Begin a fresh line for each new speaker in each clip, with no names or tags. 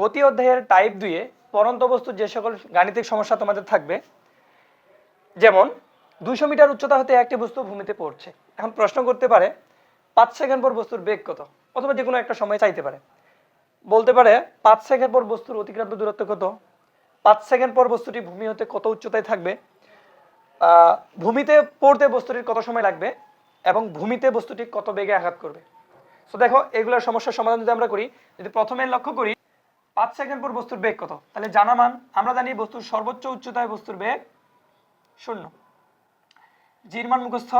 গতি অধ্যায়ের টাইপ 2 এ পরন্ত বস্তুর যে সকল গাণিতিক সমস্যা তোমাদের থাকবে, যেমন 200 মিটার উচ্চতা হতে একটি বস্তু ভূমিতে পড়ছে। এখন প্রশ্ন করতে পারে 5 সেকেন্ড পর বস্তুর বেগ কত, অথবা যে কোনো একটা সময় চাইতে পারে। বলতে পারে 5 সেকেন্ড পর বস্তুর অতিক্রান্ত দূরত্ব কত, 5 সেকেন্ড পর বস্তুটি ভূমি হতে কত উচ্চতায় থাকবে, ভূমিতে পড়তে বস্তুটির কত সময় লাগবে, এবং ভূমিতে বস্তুটি কত বেগে আঘাত করবে। সো দেখো, এগুলোর সমস্যার সমাধান যদি আমরা করি, যদি প্রথমে লক্ষ্য করি 5 সেকেন্ড পর বস্তুর বেগ কত, তাহলে জানা মান আমরা জানি বস্তুর সর্বোচ্চ উচ্চতায় বস্তুর বেগ 0, জির মান মুখস্থ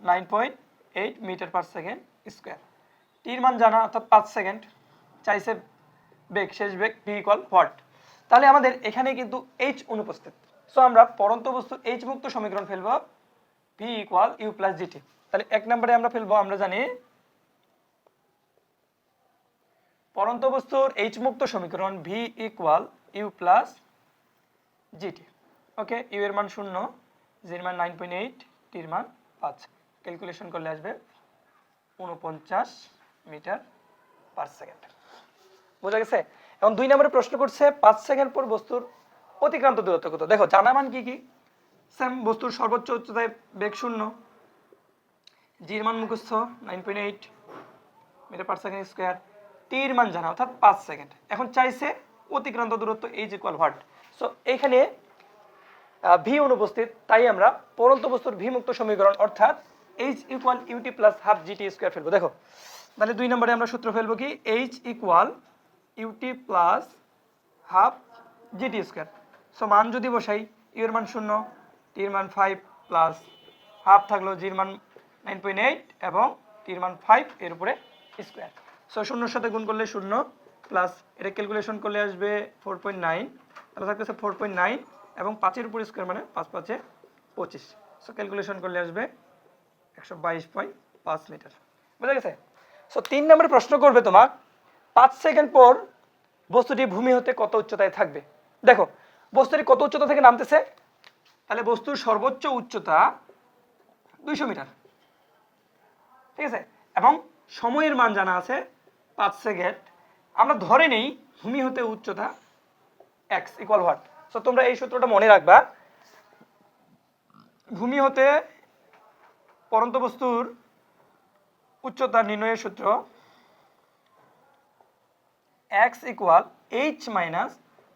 9.8 মিটার পার সেকেন্ড স্কয়ার, টির মান জানা অর্থাৎ 5 সেকেন্ড, চাইছে বেগ, শেষ বেগ ভি ইকুয়াল হোয়াট। তাহলে আমাদের এখানে কিন্তু এইচ অনুপস্থিত। সো আমরা পরন্ত বস্তুর এইচ মুক্ত সমীকরণ ফেলব v equal u plus g t. তাহলে এক নম্বরে আমরা ফেলবো, আমরা জানি পরন্ত বস্তুর এইচ মুক্ত সমীকরণ v equal u plus g t. Okay, u এর মান 0, জির মান 9.8, টির মান 5, ক্যালকুলেশন করলে আসবে 49 মিটার পার সেকেন্ড। বোঝা গেছে? এখন 2 নম্বরে প্রশ্ন করছে 5 সেকেন্ড পর বস্তুর অতিক্রান্ত দূরত্ব কত। দেখো জানা মান কি কি, সেম, বস্তুর সর্বোচ্চ উচ্চতায় বেগ 0, জির মান মুখস্থ 9.8 মিটার পার সেকেন্ড স্কয়ার, টির মান জানা অর্থাৎ 5 সেকেন্ড। এখন চাইছে অতিক্রান্ত দূরত্ব এইচ ইকুয়াল হোয়াট। সো এখানে ভি অনুপস্থিত, তাই আমরা পরন্ত বস্তুর ভি মুক্ত সমীকরণ অর্থাৎ H equal u t plus half g t square ফেলবো। দেখো তাহলে 2 নম্বরে আমরা সূত্র ফেলবো কি, h equal u t plus half g t square. So মান যদি বসাই, ইউ এর মান 0, টির মান 5 প্লাস হাফ থাকলো, জির মান 9.8 এবং টির মান 5 এর উপরে স্কয়ার। সো 0 সাথে গুণ করলে 0 প্লাস এটা ক্যালকুলেশন করলে আসবে 4.9, তাহলে থাকতেছে 4.9 এবং 5 এর উপরে স্কয়ার মানে 5 5 25। সো ক্যালকুলেশন করলে আসবে 122.5 মিটার। বুঝা গেছে? সো 3 নম্বরে প্রশ্ন করবে তোমার 5 সেকেন্ড পর বস্তুটি ভূমি হতে কত উচ্চতায় থাকবে। দেখো বস্তুটি কত উচ্চতা থেকে নামতেছে, তাহলে বস্তুর সর্বোচ্চ উচ্চতা 200 মিটার, ঠিক আছে, এবং সময়ের মান জানা আছে 5 সেকেন্ড। আমরা ধরে নেই ভূমি হতে উচ্চতা x ইকুয়াল হোয়াট। সো তোমরা এই সূত্রটা মনে রাখবা, ভূমি হতে পরন্ত বস্তুর উচ্চতা নির্ণয়ের সূত্র x ইকুয়াল h মাইনাস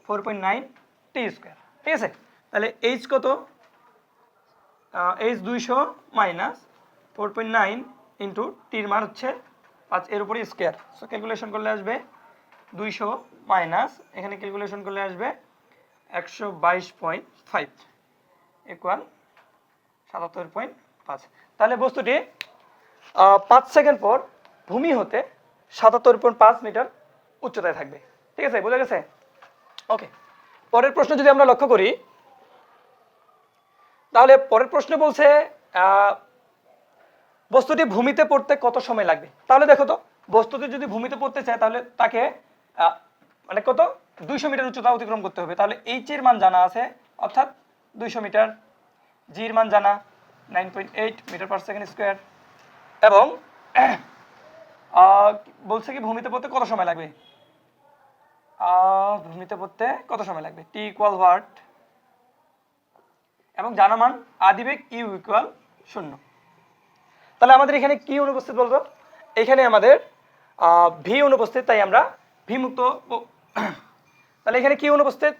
4.9 টি স্কয়ার, ঠিক আছে। তাহলে h কত, h 200 মাইনাস 4.9 ইন্টু টির মান হচ্ছে 5 এর উপরে স্কয়ার। সো ক্যালকুলেশন করলে আসবে 200 মাইনাস এখানে ক্যালকুলেশন করলে আসবে 122.5 ইকুয়াল 77.5। তাহলে বস্তুটি 5 সেকেন্ড পর ভূমি হতে 77.5 মিটার উচ্চতায় থাকবে, ঠিক আছে, বোঝা গেছে? ওকে, পরের প্রশ্ন যদি আমরা লক্ষ্য করি, তাহলে পরের প্রশ্ন বলছে বস্তুটি ভূমিতে পড়তে কত সময় লাগবে। তাহলে দেখো তো, বস্তুটি যদি ভূমিতে পড়তে চায় তাহলে তাকে মানে কত 200 মিটার উচ্চতা অতিক্রম করতে হবে। তাহলে এইচ এর মান জানা আছে অর্থাৎ 200 মিটার, জির মান জানা 9.8 মিটার পার সেকেন্ড স্কয়ার, এবং বলছে কি ভূমিতে পড়তে কত সময় লাগবে, ভূমিতে পড়তে কত সময় লাগবে, টি ইকুয়াল হোয়াট, এবং জানা মান আদিবেগ ইউ ইকুয়াল 0। তাহলে আমাদের এখানে কি অনুপস্থিত বলতো, এখানে আমাদের ভি অনুপস্থিত, তাই আমরা ভি মুক্ত, তাহলে এখানে কি অনুপস্থিত,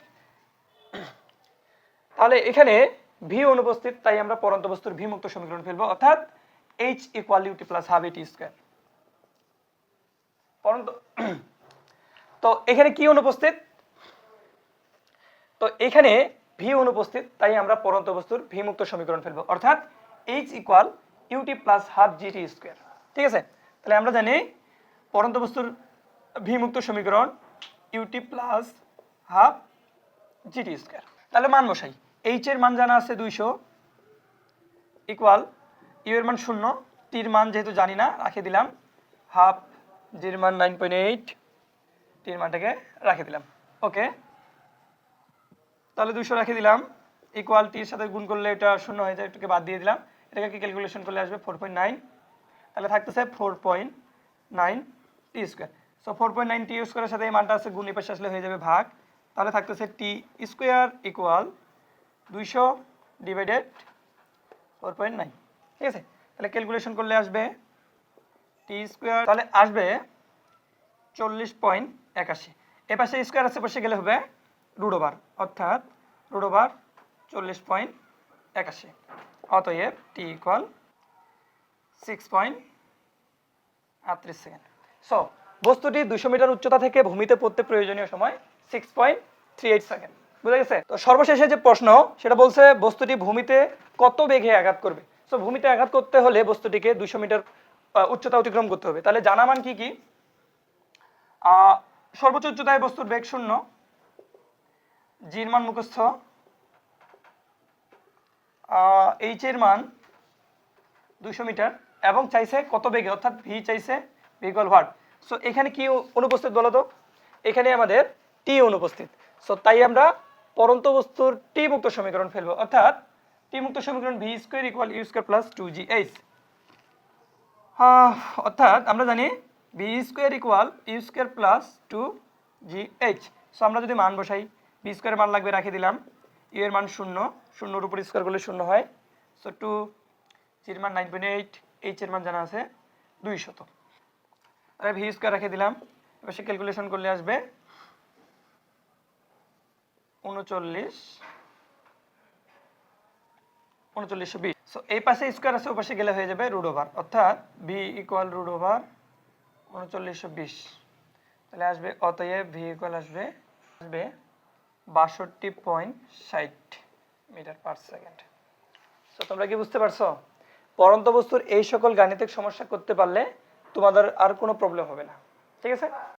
তাহলে এখানে ভি অনুপস্থিত, তাই আমরা পরন্ত বস্তুর ভি মুক্ত সমীকরণ ফেলবো অর্থাৎ H equal u t plus half t square. পরন্ত, তো এখানে কি অনুপস্থিত, তো এখানে ভি অনুপস্থিত, তাই আমরা পরন্ত বস্তুর ভি মুক্ত সমীকরণ ফেলবো অর্থাৎ H equal u t plus half g t square, ঠিক আছে। তাহলে আমরা জানি পরন্ত বস্তুর ভি মুক্ত সমীকরণ u t plus half g t square. তাহলে মান বসাই, এইচ এর মান জানা আছে 200 ইকুয়াল ইউ এর মান 0, টির মান যেহেতু জানি না রাখে দিলাম হাফ, জির মান 9.8, টির মানটাকে রাখে দিলাম। ওকে, তাহলে 200 রেখে দিলাম ইকুয়াল টির সাথে গুণ করলে এটা 0 হয়ে যায়, এটাকে বাদ দিয়ে দিলাম, এটাকে ক্যালকুলেশন করলে আসবে 4.9, তাহলে থাকতেছে 4.9 টি স্কয়ার। সো 4.9 টি স্কোয়ারের সাথে এই মানটা আছে গুণ, এই পাশে আসলে হয়ে যাবে ভাগ, তাহলে থাকতেছে টি স্কোয়ার ইকুয়াল 200 ডিভাইডেড 4.9। ঠিক আছে, তাহলে ক্যালকুলেশন করলে আসবে টি স্কোয়ার, তাহলে আসবে 40.81। এ পাশে স্কোয়ার আছে, পাশে গেলে হবে রুট ওভার, অর্থাৎ রুট ওভার 40.81। অতএব টি ইকুয়াল 6.38 সেকেন্ড। সো বস্তুটি 200 মিটার উচ্চতা থেকে ভূমিতে পড়তে প্রয়োজনীয় সময় 6.38 সেকেন্ড। বুঝা গেছে? তো সর্বশেষে যে প্রশ্ন সেটা বলছে বস্তুটি ভূমিতে কত বেগে আঘাত করবে। সো ভূমিতে আঘাত করতে হলে বস্তুটিকে 200 মিটার উচ্চতা অতিক্রম করতে হবে। তাহলে জানা মান কি কি? সর্বোচ্চ উচ্চতায় বস্তুর বেগ 0, জির মান মুখস্থ, এইচ এর মান 200 মিটার এবং চাইছে কত বেগে, অর্থাৎ ভি চাইছে, ভি ইকুয়াল হোয়াট। সো এখানে কি অনুপস্থিত বলো তো? এখানে আমাদের টি অনুপস্থিত। সো তাই আমরা পরন্ত বস্তুর টি মুক্ত সমীকরণ ফেলবো, অর্থাৎ টি মুক্ত সমীকরণ v square equal u square plus 2gh। অর্থাৎ আমরা জানি v square equal u square plus 2gh। So আমরা যদি মান বসাই, ভি স্কোয়ারের মান লাগবে, রাখে দিলাম, ইউ এর মান 0, 0-র উপর স্কোয়ার করলে 0 হয়। সো 2, জির মান 9.8, এইচ এর মান জানা আছে 200। আর ভি স্কোয়ার রেখে দিলাম, এবার সে ক্যালকুলেশন করলে আসবে 3920। সো এই পাশে স্কোয়ার আছে, ও পাশে গেলে হয়ে যাবে রুট ওভার, অর্থাৎ ভি ইকুয়াল রুট ওভার 3920। তাহলে আসবে, অতএব ভি ইকুয়াল আসবে 62.60 মিটার পার সেকেন্ড। সো তোমরা কি বুঝতে পারছো? পরন্ত বস্তুর এই সকল গাণিতিক সমস্যা করতে পারলে তোমাদের আর কোনো প্রবলেম হবে না। ঠিক আছে?